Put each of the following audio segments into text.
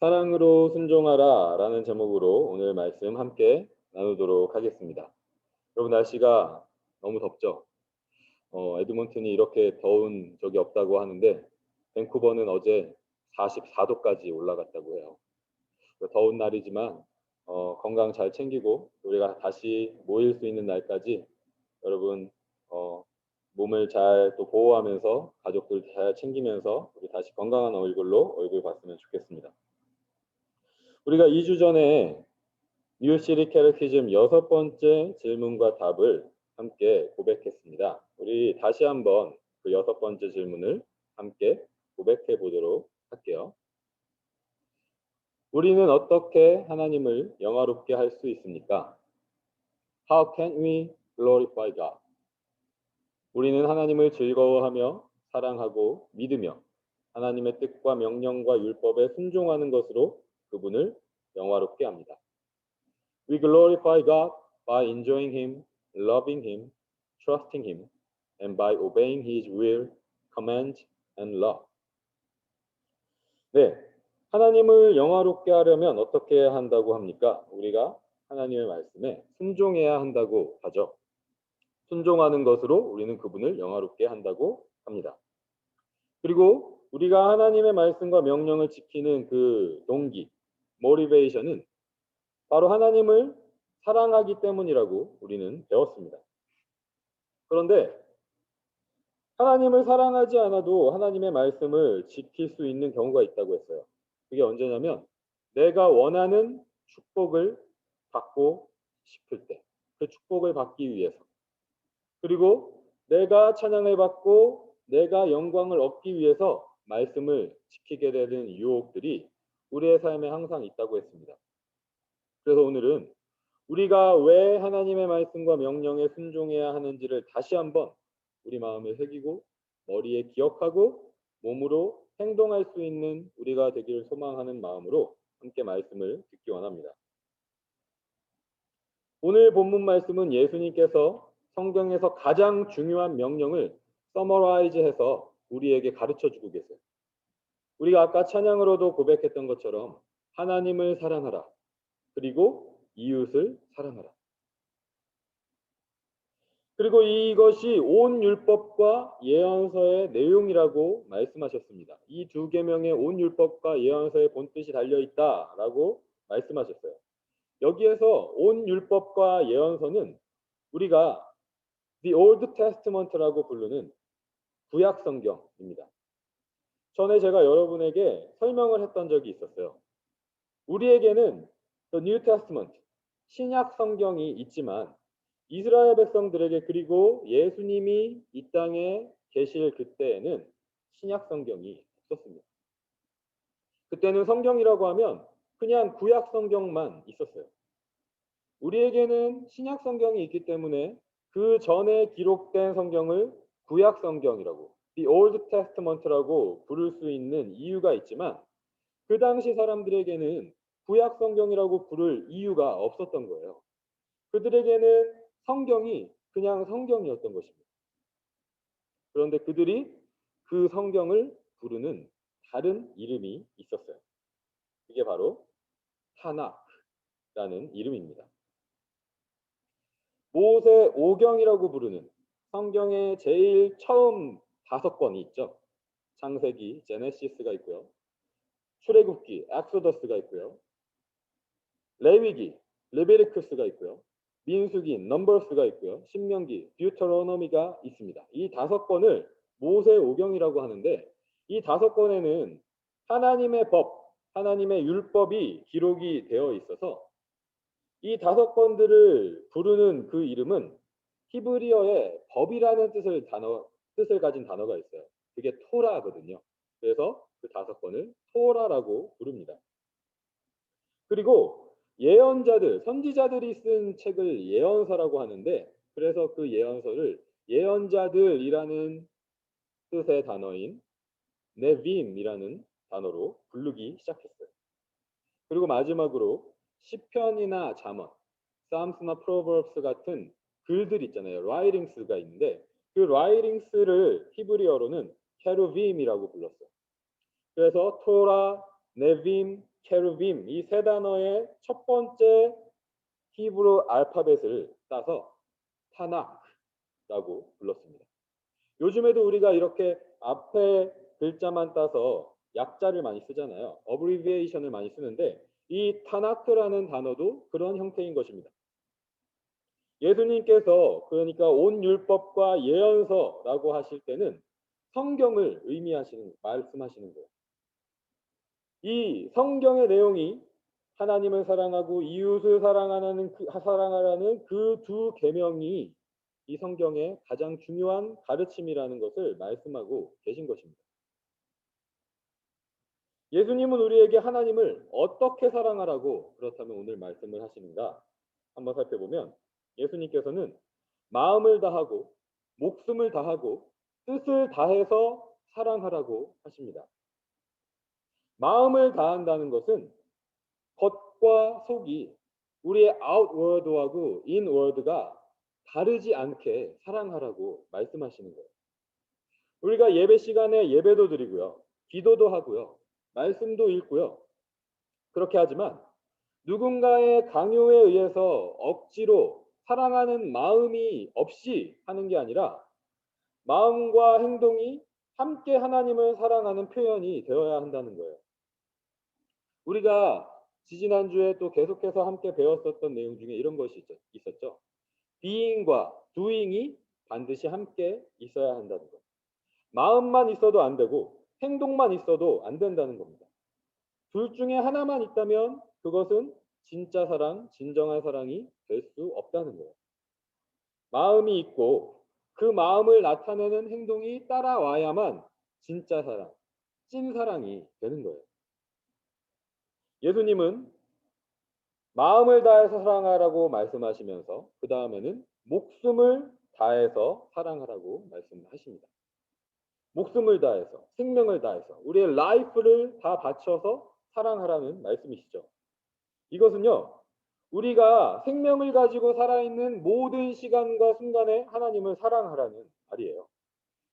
사랑으로 순종하라 라는 제목으로 오늘 말씀 함께 나누도록 하겠습니다. 여러분 날씨가 너무 덥죠? 에드먼튼이 이렇게 더운 적이 없다고 하는데 밴쿠버는 어제 44도까지 올라갔다고 해요. 더운 날이지만 건강 잘 챙기고 우리가 다시 모일 수 있는 날까지 여러분 어, 몸을 잘 또 보호하면서 가족들 잘 챙기면서 우리 다시 건강한 얼굴로 얼굴 봤으면 좋겠습니다. 우리가 2주 전에 뉴시리 캐러티즘 6번째 질문과 답을 함께 고백했습니다. 우리 다시 한번 그 6번째 질문을 함께 고백해 보도록 할게요. 우리는 어떻게 하나님을 영화롭게 할 수 있습니까? How can we glorify God? 우리는 하나님을 즐거워하며 사랑하고 믿으며 하나님의 뜻과 명령과 율법에 순종하는 것으로 그분을 영화롭게 합니다. We glorify God by enjoying Him, loving Him, trusting Him, and by obeying His will, command, and love. 네, 하나님을 영화롭게 하려면 어떻게 해야 한다고 합니까? 우리가 하나님의 말씀에 순종해야 한다고 하죠. 순종하는 것으로 우리는 그분을 영화롭게 한다고 합니다. 그리고 우리가 하나님의 말씀과 명령을 지키는 그 동기, 모티베이션은 바로 하나님을 사랑하기 때문이라고 우리는 배웠습니다. 그런데 하나님을 사랑하지 않아도 하나님의 말씀을 지킬 수 있는 경우가 있다고 했어요. 그게 언제냐면 내가 원하는 축복을 받고 싶을 때, 그 축복을 받기 위해서, 그리고 내가 찬양을 받고 내가 영광을 얻기 위해서 말씀을 지키게 되는 유혹들이 우리의 삶에 항상 있다고 했습니다. 그래서 오늘은 우리가 왜 하나님의 말씀과 명령에 순종해야 하는지를 다시 한번 우리 마음에 새기고 머리에 기억하고 몸으로 행동할 수 있는 우리가 되기를 소망하는 마음으로 함께 말씀을 듣기 원합니다. 오늘 본문 말씀은 예수님께서 성경에서 가장 중요한 명령을 서머라이즈해서 우리에게 가르쳐주고 계세요. 우리가 아까 찬양으로도 고백했던 것처럼 하나님을 사랑하라. 그리고 이웃을 사랑하라. 그리고 이것이 온 율법과 예언서의 내용이라고 말씀하셨습니다. 이 두 계명의 온 율법과 예언서의 본뜻이 달려있다라고 말씀하셨어요. 여기에서 온 율법과 예언서는 우리가 The Old Testament라고 부르는 구약 성경입니다. 전에 제가 여러분에게 설명을 했던 적이 있었어요. 우리에게는 The New Testament, 신약 성경이 있지만 이스라엘 백성들에게 그리고 예수님이 이 땅에 계실 그때에는 신약 성경이 없었습니다. 그때는 성경이라고 하면 그냥 구약 성경만 있었어요. 우리에게는 신약 성경이 있기 때문에 그 전에 기록된 성경을 구약 성경이라고, The Old Testament라고 부를 수 있는 이유가 있지만 그 당시 사람들에게는 구약 성경이라고 부를 이유가 없었던 거예요. 그들에게는 성경이 그냥 성경이었던 것입니다. 그런데 그들이 그 성경을 부르는 다른 이름이 있었어요. 이게 바로 타나크라는 이름입니다. 모세 오경이라고 부르는 성경의 제일 처음 5권이 있죠. 창세기, 제네시스가 있고요. 출애굽기, 엑소더스가 있고요. 레위기, 레베리쿠스가 있고요. 민수기, 넘버스가 있고요. 신명기, 듀터로노미가 있습니다. 이 5권을 모세 오경이라고 하는데 이 5권에는 하나님의 법, 하나님의 율법이 기록이 되어 있어서 이 5권들을 부르는 그 이름은 히브리어의 법이라는 뜻을 가진 단어가 있어요. 그게 토라거든요. 그래서 그 5권을 토라라고 부릅니다. 그리고 예언자들, 선지자들이 쓴 책을 예언서라고 하는데 그래서 그 예언서를 예언자들이라는 뜻의 단어인 네빔이라는 단어로 부르기 시작했어요. 그리고 마지막으로 시편이나 잠언, Psalms나 Proverbs 같은 글들 있잖아요. writings가 있는데 그 writings를 히브리어로는 케루빔이라고 불렀어요. 그래서 토라, 네빔, 케루빔 이 세 단어의 첫 번째 히브리 알파벳을 따서 타나크라고 불렀습니다. 요즘에도 우리가 이렇게 앞에 글자만 따서 약자를 많이 쓰잖아요. 어브리비에이션을 많이 쓰는데 이 타나크라는 단어도 그런 형태인 것입니다. 예수님께서 그러니까 온 율법과 예언서라고 하실 때는 성경을 말씀하시는 거예요. 이 성경의 내용이 하나님을 사랑하고 이웃을 사랑하라는 그 두 계명이 이 성경의 가장 중요한 가르침이라는 것을 말씀하고 계신 것입니다. 예수님은 우리에게 하나님을 어떻게 사랑하라고 그렇다면 오늘 말씀을 하시는가 한번 살펴보면 예수님께서는 마음을 다하고 목숨을 다하고 뜻을 다해서 사랑하라고 하십니다. 마음을 다한다는 것은 겉과 속이 우리의 아웃워드하고 인워드가 다르지 않게 사랑하라고 말씀하시는 거예요. 우리가 예배 시간에 예배도 드리고요. 기도도 하고요. 말씀도 읽고요. 그렇게 하지만 누군가의 강요에 의해서 억지로 사랑하는 마음이 없이 하는 게 아니라 마음과 행동이 함께 하나님을 사랑하는 표현이 되어야 한다는 거예요. 우리가 지지난주에 또 계속해서 함께 배웠었던 내용 중에 이런 것이 있었죠. being과 doing이 반드시 함께 있어야 한다는 것. 마음만 있어도 안 되고 행동만 있어도 안 된다는 겁니다. 둘 중에 하나만 있다면 그것은 진짜 사랑, 진정한 사랑이 될 수 없다는 거예요. 마음이 있고 그 마음을 나타내는 행동이 따라와야만 진짜 사랑, 찐 사랑이 되는 거예요. 예수님은 마음을 다해서 사랑하라고 말씀하시면서 그 다음에는 목숨을 다해서 사랑하라고 말씀하십니다. 목숨을 다해서, 생명을 다해서, 우리의 라이프를 다 바쳐서 사랑하라는 말씀이시죠. 이것은요, 우리가 생명을 가지고 살아있는 모든 시간과 순간에 하나님을 사랑하라는 말이에요.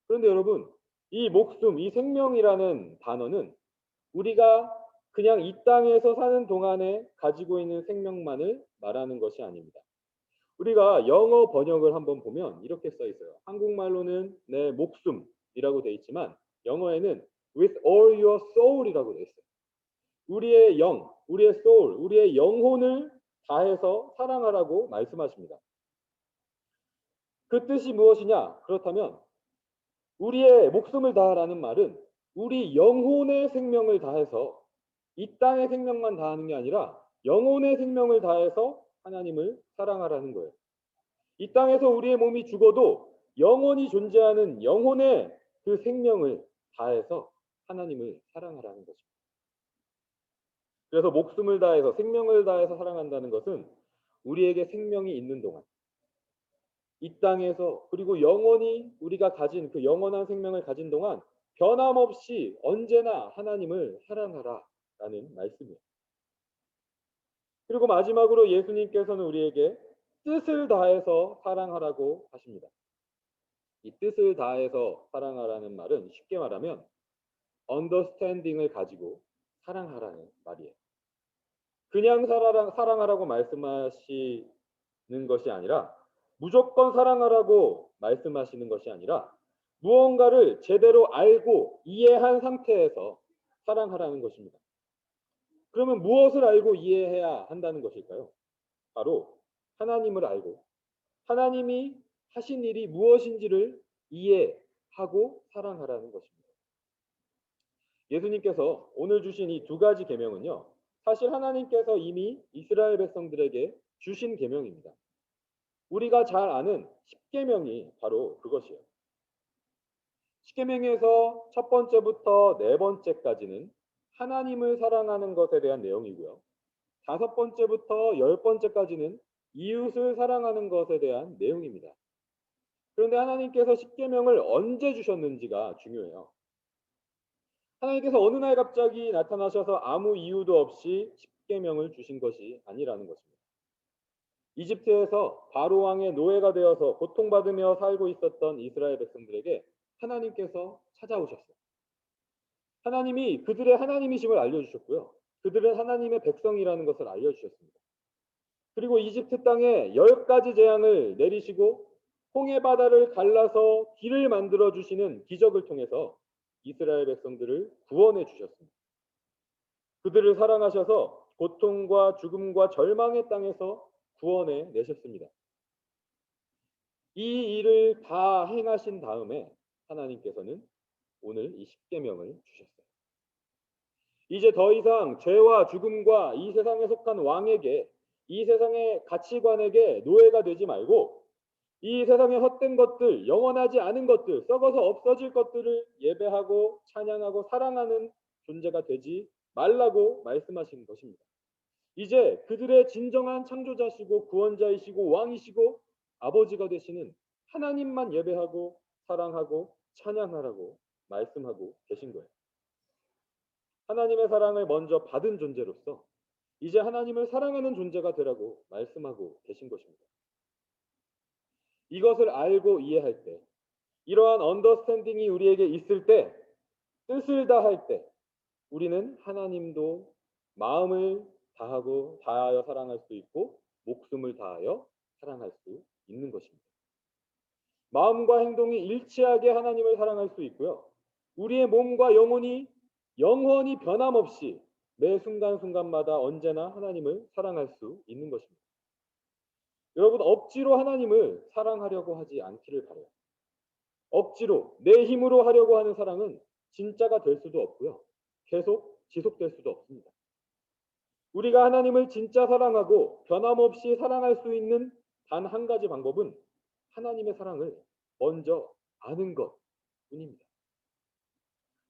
그런데 여러분, 이 목숨, 이 생명이라는 단어는 우리가 그냥 이 땅에서 사는 동안에 가지고 있는 생명만을 말하는 것이 아닙니다. 우리가 영어 번역을 한번 보면 이렇게 써 있어요. 한국말로는 내 목숨이라고 돼 있지만 영어에는 with all your soul이라고 돼 있어요. 우리의 영, 우리의 soul, 우리의 영혼을 다해서 사랑하라고 말씀하십니다. 그 뜻이 무엇이냐? 그렇다면 우리의 목숨을 다하라는 말은 우리 영혼의 생명을 다해서 이 땅의 생명만 다하는 게 아니라 영혼의 생명을 다해서 하나님을 사랑하라는 거예요. 이 땅에서 우리의 몸이 죽어도 영원히 존재하는 영혼의 그 생명을 다해서 하나님을 사랑하라는 것입니다. 그래서 목숨을 다해서 생명을 다해서 사랑한다는 것은 우리에게 생명이 있는 동안 이 땅에서 그리고 영원히 우리가 가진 그 영원한 생명을 가진 동안 변함없이 언제나 하나님을 사랑하라라는 말씀이에요. 그리고 마지막으로 예수님께서는 우리에게 뜻을 다해서 사랑하라고 하십니다. 이 뜻을 다해서 사랑하라는 말은 쉽게 말하면 understanding을 가지고 사랑하라는 말이에요. 그냥 사랑하라고 말씀하시는 것이 아니라 무조건 사랑하라고 말씀하시는 것이 아니라 무언가를 제대로 알고 이해한 상태에서 사랑하라는 것입니다. 그러면 무엇을 알고 이해해야 한다는 것일까요? 바로 하나님을 알고 하나님이 하신 일이 무엇인지를 이해하고 사랑하라는 것입니다. 예수님께서 오늘 주신 이 두 가지 계명은요. 사실 하나님께서 이미 이스라엘 백성들에게 주신 계명입니다. 우리가 잘 아는 십계명이 바로 그것이에요. 십계명에서 첫 번째부터 네 번째까지는 하나님을 사랑하는 것에 대한 내용이고요. 다섯 번째부터 열 번째까지는 이웃을 사랑하는 것에 대한 내용입니다. 그런데 하나님께서 십계명을 언제 주셨는지가 중요해요. 하나님께서 어느 날 갑자기 나타나셔서 아무 이유도 없이 십계명을 주신 것이 아니라는 것입니다. 이집트에서 바로 왕의 노예가 되어서 고통받으며 살고 있었던 이스라엘 백성들에게 하나님께서 찾아오셨어요. 하나님이 그들의 하나님이심을 알려주셨고요. 그들은 하나님의 백성이라는 것을 알려주셨습니다. 그리고 이집트 땅에 10가지 재앙을 내리시고 홍해 바다를 갈라서 길을 만들어 주시는 기적을 통해서 이스라엘 백성들을 구원해 주셨습니다. 그들을 사랑하셔서 고통과 죽음과 절망의 땅에서 구원해 내셨습니다. 이 일을 다 행하신 다음에 하나님께서는 오늘 이 십계명을 주셨어요. 이제 더 이상 죄와 죽음과 이 세상에 속한 왕에게, 이 세상의 가치관에게 노예가 되지 말고 이 세상의 헛된 것들, 영원하지 않은 것들, 썩어서 없어질 것들을 예배하고 찬양하고 사랑하는 존재가 되지 말라고 말씀하신 것입니다. 이제 그들의 진정한 창조자시고 구원자이시고 왕이시고 아버지가 되시는 하나님만 예배하고 사랑하고 찬양하라고 말씀하고 계신 거예요. 하나님의 사랑을 먼저 받은 존재로서 이제 하나님을 사랑하는 존재가 되라고 말씀하고 계신 것입니다. 이것을 알고 이해할 때, 이러한 언더스탠딩이 우리에게 있을 때, 뜻을 다할 때 우리는 하나님도 마음을 다하여 사랑할 수 있고 목숨을 다하여 사랑할 수 있는 것입니다. 마음과 행동이 일치하게 하나님을 사랑할 수 있고요. 우리의 몸과 영혼이 영원히 변함없이 매 순간순간마다 언제나 하나님을 사랑할 수 있는 것입니다. 여러분, 억지로 하나님을 사랑하려고 하지 않기를 바라요. 억지로 내 힘으로 하려고 하는 사랑은 진짜가 될 수도 없고요. 계속 지속될 수도 없습니다. 우리가 하나님을 진짜 사랑하고 변함없이 사랑할 수 있는 단 한 가지 방법은 하나님의 사랑을 먼저 아는 것뿐입니다.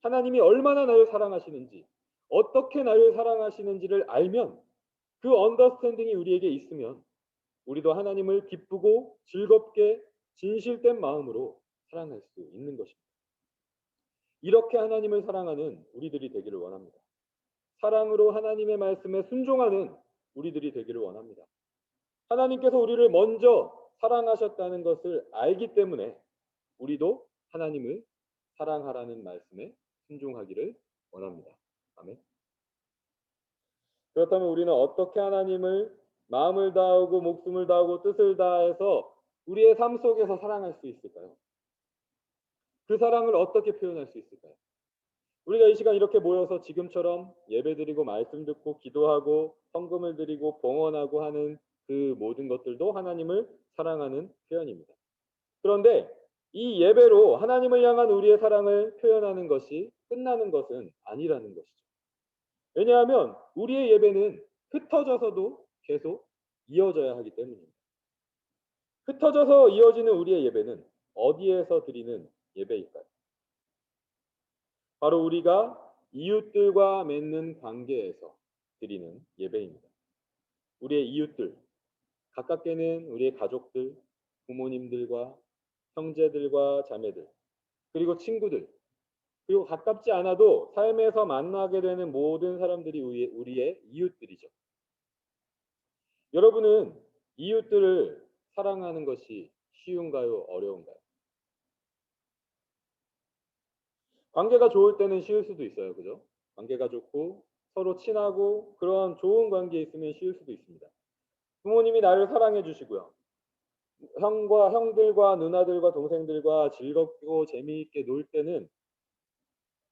하나님이 얼마나 나를 사랑하시는지, 어떻게 나를 사랑하시는지를 알면, 그 언더스탠딩이 우리에게 있으면 우리도 하나님을 기쁘고 즐겁게 진실된 마음으로 사랑할 수 있는 것입니다. 이렇게 하나님을 사랑하는 우리들이 되기를 원합니다. 사랑으로 하나님의 말씀에 순종하는 우리들이 되기를 원합니다. 하나님께서 우리를 먼저 사랑하셨다는 것을 알기 때문에 우리도 하나님을 사랑하라는 말씀에 순종하기를 원합니다. 아멘. 그렇다면 우리는 어떻게 하나님을 마음을 다하고 목숨을 다하고 뜻을 다해서 우리의 삶 속에서 사랑할 수 있을까요? 그 사랑을 어떻게 표현할 수 있을까요? 우리가 이 시간 이렇게 모여서 지금처럼 예배드리고 말씀 듣고 기도하고 헌금을 드리고 봉헌하고 하는 그 모든 것들도 하나님을 사랑하는 표현입니다. 그런데 이 예배로 하나님을 향한 우리의 사랑을 표현하는 것이 끝나는 것은 아니라는 것이죠. 왜냐하면 우리의 예배는 흩어져서도 계속 이어져야 하기 때문입니다. 흩어져서 이어지는 우리의 예배는 어디에서 드리는 예배일까요? 바로 우리가 이웃들과 맺는 관계에서 드리는 예배입니다. 우리의 이웃들, 가깝게는 우리의 가족들, 부모님들과 형제들과 자매들, 그리고 친구들, 그리고 가깝지 않아도 삶에서 만나게 되는 모든 사람들이 우리의 이웃들이죠. 여러분은 이웃들을 사랑하는 것이 쉬운가요? 어려운가요? 관계가 좋을 때는 쉬울 수도 있어요. 그죠? 관계가 좋고 서로 친하고 그런 좋은 관계에 있으면 쉬울 수도 있습니다. 부모님이 나를 사랑해 주시고요. 형들과 누나들과 동생들과 즐겁고 재미있게 놀 때는,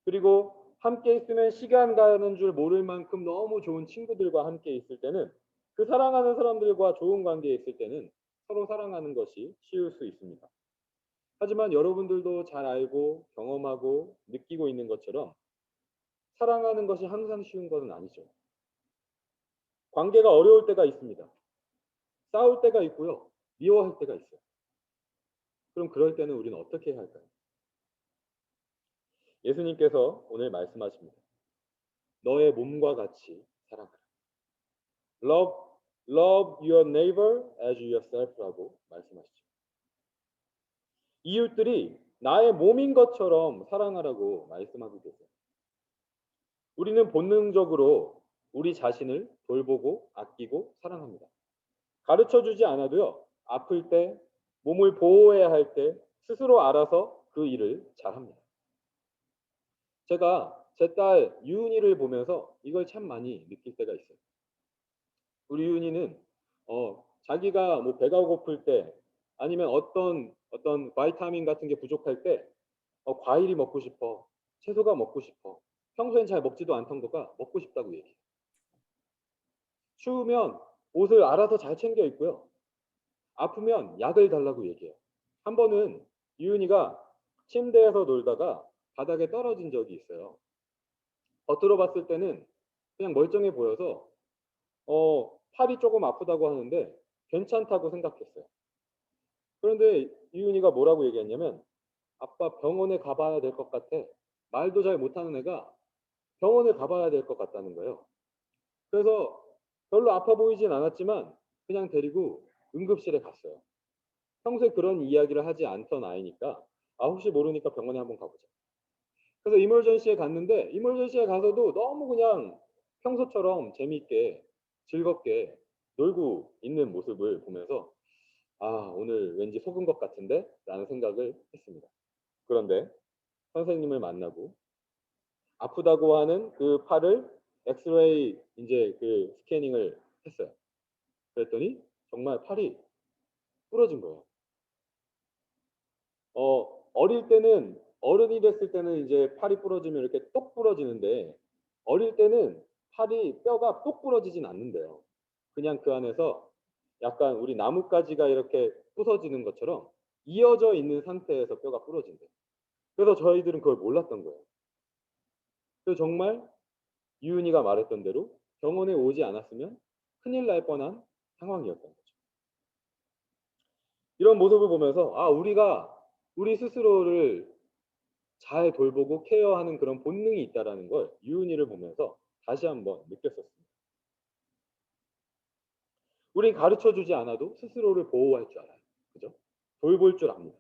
그리고 함께 있으면 시간 가는 줄 모를 만큼 너무 좋은 친구들과 함께 있을 때는, 그 사랑하는 사람들과 좋은 관계에 있을 때는 서로 사랑하는 것이 쉬울 수 있습니다. 하지만 여러분들도 잘 알고 경험하고 느끼고 있는 것처럼 사랑하는 것이 항상 쉬운 것은 아니죠. 관계가 어려울 때가 있습니다. 싸울 때가 있고요. 미워할 때가 있어요. 그럼 그럴 때는 우리는 어떻게 해야 할까요? 예수님께서 오늘 말씀하십니다. 너의 몸과 같이 사랑하라. Love your neighbor as yourself라고 말씀하시죠. 이웃들이 나의 몸인 것처럼 사랑하라고 말씀하고 계세요. 우리는 본능적으로 우리 자신을 돌보고 아끼고 사랑합니다. 가르쳐주지 않아도요. 아플 때, 몸을 보호해야 할 때 스스로 알아서 그 일을 잘합니다. 제가 제 딸 유은이를 보면서 이걸 참 많이 느낄 때가 있어요. 우리 유은이는 자기가 뭐 배가 고플 때 아니면 어떤 바이타민 같은 게 부족할 때 과일이 먹고 싶어. 채소가 먹고 싶어. 평소엔 잘 먹지도 않던 거가 먹고 싶다고 얘기해요. 추우면 옷을 알아서 잘 챙겨 입고요. 아프면 약을 달라고 얘기해요. 한 번은 유은이가 침대에서 놀다가 바닥에 떨어진 적이 있어요. 겉으로 봤을 때는 그냥 멀쩡해 보여서 팔이 조금 아프다고 하는데 괜찮다고 생각했어요. 그런데 유은이가 뭐라고 얘기했냐면 아빠 병원에 가봐야 될 것 같아. 말도 잘 못하는 애가 병원에 가봐야 될 것 같다는 거예요. 그래서 별로 아파 보이진 않았지만 그냥 데리고 응급실에 갔어요. 평소에 그런 이야기를 하지 않던 아이니까 혹시 모르니까 병원에 한번 가보자. 그래서 이멀전시에 갔는데 이멀전시에 가서도 너무 그냥 평소처럼 재미있게 즐겁게 놀고 있는 모습을 보면서 오늘 왠지 속은 것 같은데 라는 생각을 했습니다. 그런데 선생님을 만나고 아프다고 하는 그 팔을 엑스레이 이제 그 스캐닝을 했어요. 그랬더니 정말 팔이 부러진 거예요. 어릴 때는 어른이 됐을 때는 이제 팔이 부러지면 이렇게 똑 부러지는데 어릴 때는 팔이 뼈가 똑 부러지진 않는데요. 그냥 그 안에서 약간 우리 나뭇가지가 이렇게 부서지는 것처럼 이어져 있는 상태에서 뼈가 부러진대요. 그래서 저희들은 그걸 몰랐던 거예요. 그래서 정말 유은이가 말했던 대로 병원에 오지 않았으면 큰일 날 뻔한 상황이었던 거죠. 이런 모습을 보면서 우리가 우리 스스로를 잘 돌보고 케어하는 그런 본능이 있다라는 걸 유은이를 보면서 다시 한번 느꼈었습니다. 우린 가르쳐 주지 않아도 스스로를 보호할 줄 알아요. 그죠? 돌볼 줄 압니다.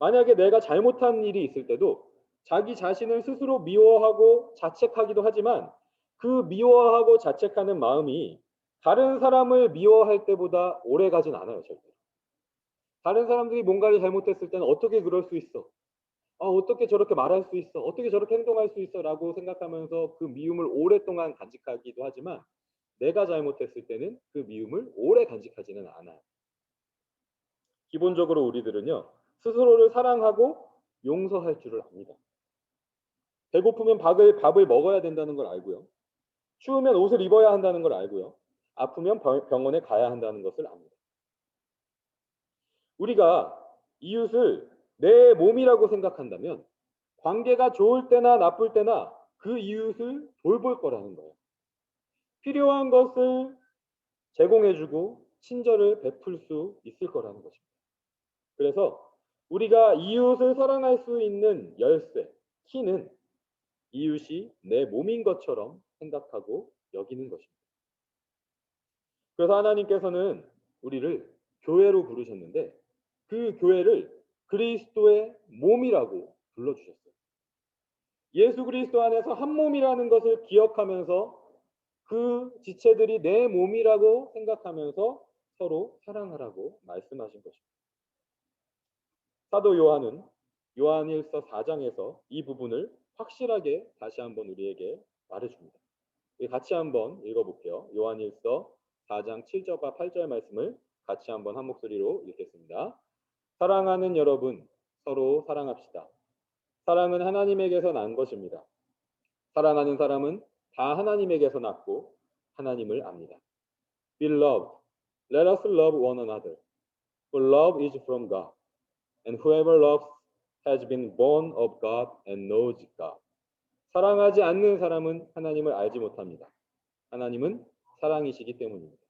만약에 내가 잘못한 일이 있을 때도 자기 자신을 스스로 미워하고 자책하기도 하지만 그 미워하고 자책하는 마음이 다른 사람을 미워할 때보다 오래 가진 않아요, 절대. 다른 사람들이 뭔가를 잘못했을 때는 어떻게 그럴 수 있어? 어떻게 저렇게 말할 수 있어? 어떻게 저렇게 행동할 수 있어? 라고 생각하면서 그 미움을 오랫동안 간직하기도 하지만 내가 잘못했을 때는 그 미움을 오래 간직하지는 않아요. 기본적으로 우리들은요, 스스로를 사랑하고 용서할 줄을 압니다. 배고프면 밥을 먹어야 된다는 걸 알고요. 추우면 옷을 입어야 한다는 걸 알고요. 아프면 병원에 가야 한다는 것을 압니다. 우리가 이웃을 내 몸이라고 생각한다면 관계가 좋을 때나 나쁠 때나 그 이웃을 돌볼 거라는 거예요. 필요한 것을 제공해주고 친절을 베풀 수 있을 거라는 것입니다. 그래서 우리가 이웃을 사랑할 수 있는 열쇠, 키는 이웃이 내 몸인 것처럼 생각하고 여기는 것입니다. 그래서 하나님께서는 우리를 교회로 부르셨는데 그 교회를 그리스도의 몸이라고 불러주셨어요. 예수 그리스도 안에서 한 몸이라는 것을 기억하면서 그 지체들이 내 몸이라고 생각하면서 서로 사랑하라고 말씀하신 것입니다. 사도 요한은 요한일서 4장에서 이 부분을 확실하게 다시 한번 우리에게 말해줍니다. 같이 한번 읽어볼게요. 요한일서 4장 7절과 8절 말씀을 같이 한번 한 목소리로 읽겠습니다. 사랑하는 여러분, 서로 사랑합시다. 사랑은 하나님에게서 난 것입니다. 사랑하는 사람은 다 하나님에게서 났고 하나님을 압니다. Beloved, let us love one another, for love is from God, and whoever loves has been born of God and knows God. 사랑하지 않는 사람은 하나님을 알지 못합니다. 하나님은 사랑이시기 때문입니다.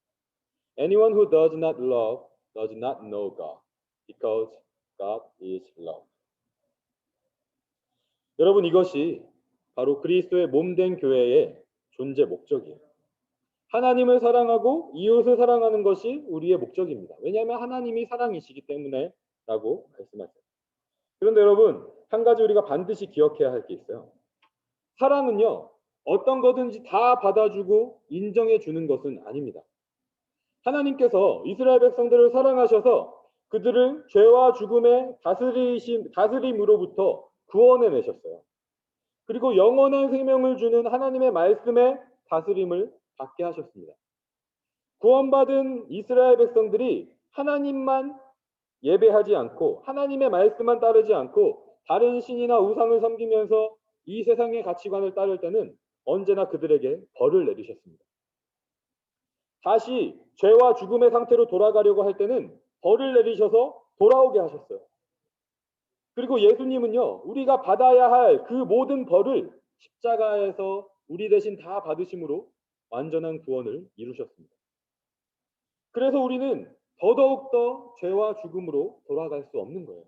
Anyone who does not love does not know God, because God is love. 여러분, 이것이 바로 그리스도의 몸된 교회의 존재 목적이에요. 하나님을 사랑하고 이웃을 사랑하는 것이 우리의 목적입니다. 왜냐하면 하나님이 사랑이시기 때문에 라고 말씀하세요. 그런데 여러분, 한 가지 우리가 반드시 기억해야 할 게 있어요. 사랑은요, 어떤 거든지 다 받아주고 인정해 주는 것은 아닙니다. 하나님께서 이스라엘 백성들을 사랑하셔서 그들을 죄와 죽음의 다스림으로부터 구원해 내셨어요. 그리고 영원한 생명을 주는 하나님의 말씀의 다스림을 받게 하셨습니다. 구원받은 이스라엘 백성들이 하나님만 예배하지 않고 하나님의 말씀만 따르지 않고 다른 신이나 우상을 섬기면서 이 세상의 가치관을 따를 때는 언제나 그들에게 벌을 내리셨습니다. 다시 죄와 죽음의 상태로 돌아가려고 할 때는 벌을 내리셔서 돌아오게 하셨어요. 그리고 예수님은요, 우리가 받아야 할 그 모든 벌을 십자가에서 우리 대신 다 받으심으로 완전한 구원을 이루셨습니다. 그래서 우리는 더더욱더 죄와 죽음으로 돌아갈 수 없는 거예요.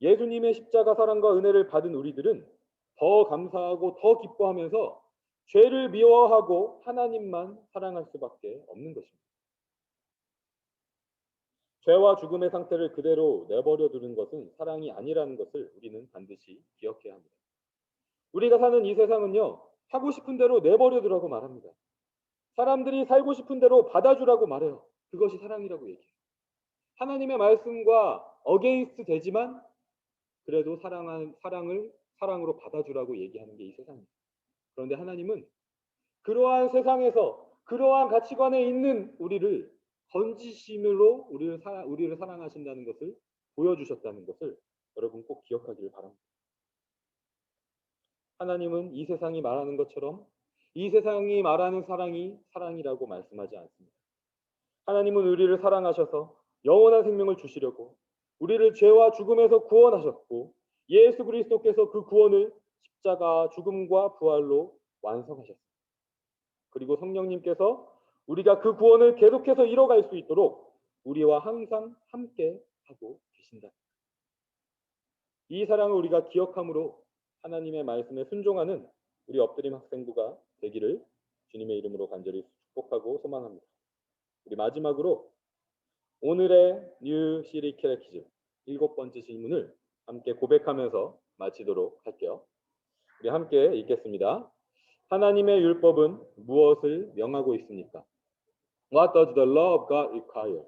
예수님의 십자가 사랑과 은혜를 받은 우리들은 더 감사하고 더 기뻐하면서 죄를 미워하고 하나님만 사랑할 수밖에 없는 것입니다. 죄와 죽음의 상태를 그대로 내버려 두는 것은 사랑이 아니라는 것을 우리는 반드시 기억해야 합니다. 우리가 사는 이 세상은요, 하고 싶은 대로 내버려 두라고 말합니다. 사람들이 살고 싶은 대로 받아주라고 말해요. 그것이 사랑이라고 얘기해요. 하나님의 말씀과 어게인스트 되지만 그래도 사랑을 사랑으로 받아주라고 얘기하는 게 이 세상입니다. 그런데 하나님은 그러한 세상에서 그러한 가치관에 있는 우리를 건지심으로 우리를 사랑하신다는 것을 보여주셨다는 것을 여러분 꼭 기억하기를 바랍니다. 하나님은 이 세상이 말하는 것처럼 이 세상이 말하는 사랑이 사랑이라고 말씀하지 않습니다. 하나님은 우리를 사랑하셔서 영원한 생명을 주시려고 우리를 죄와 죽음에서 구원하셨고 예수 그리스도께서 그 구원을 십자가 죽음과 부활로 완성하셨습니다. 그리고 성령님께서 우리가 그 구원을 계속해서 이뤄갈 수 있도록 우리와 항상 함께 하고 계신다. 이 사랑을 우리가 기억함으로 하나님의 말씀에 순종하는 우리 엎드림 학생부가 되기를 주님의 이름으로 간절히 축복하고 소망합니다. 우리 마지막으로 오늘의 뉴 시리 캐레키즘 7번째 질문을 함께 고백하면서 마치도록 할게요. 우리 함께 읽겠습니다. 하나님의 율법은 무엇을 명하고 있습니까? What does the law of God require?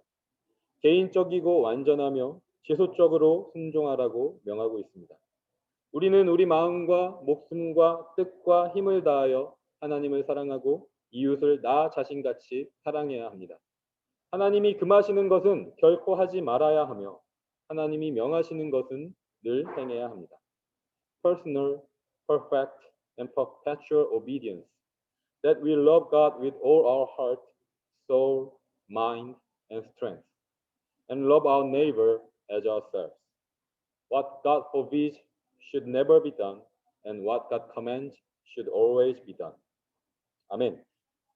개인적이고 완전하며 지속적으로 순종하라고 명하고 있습니다. 우리는 우리 마음과 목숨과 뜻과 힘을 다하여 하나님을 사랑하고 이웃을 나 자신같이 사랑해야 합니다. 하나님이 금하시는 것은 결코 하지 말아야 하며 하나님이 명하시는 것은 늘 행해야 합니다. Personal, perfect, and perpetual obedience. That we love God with all our heart, soul, mind, and strength, and love our neighbor as ourselves. What God forbids should never be done, and what God commands should always be done. 아멘.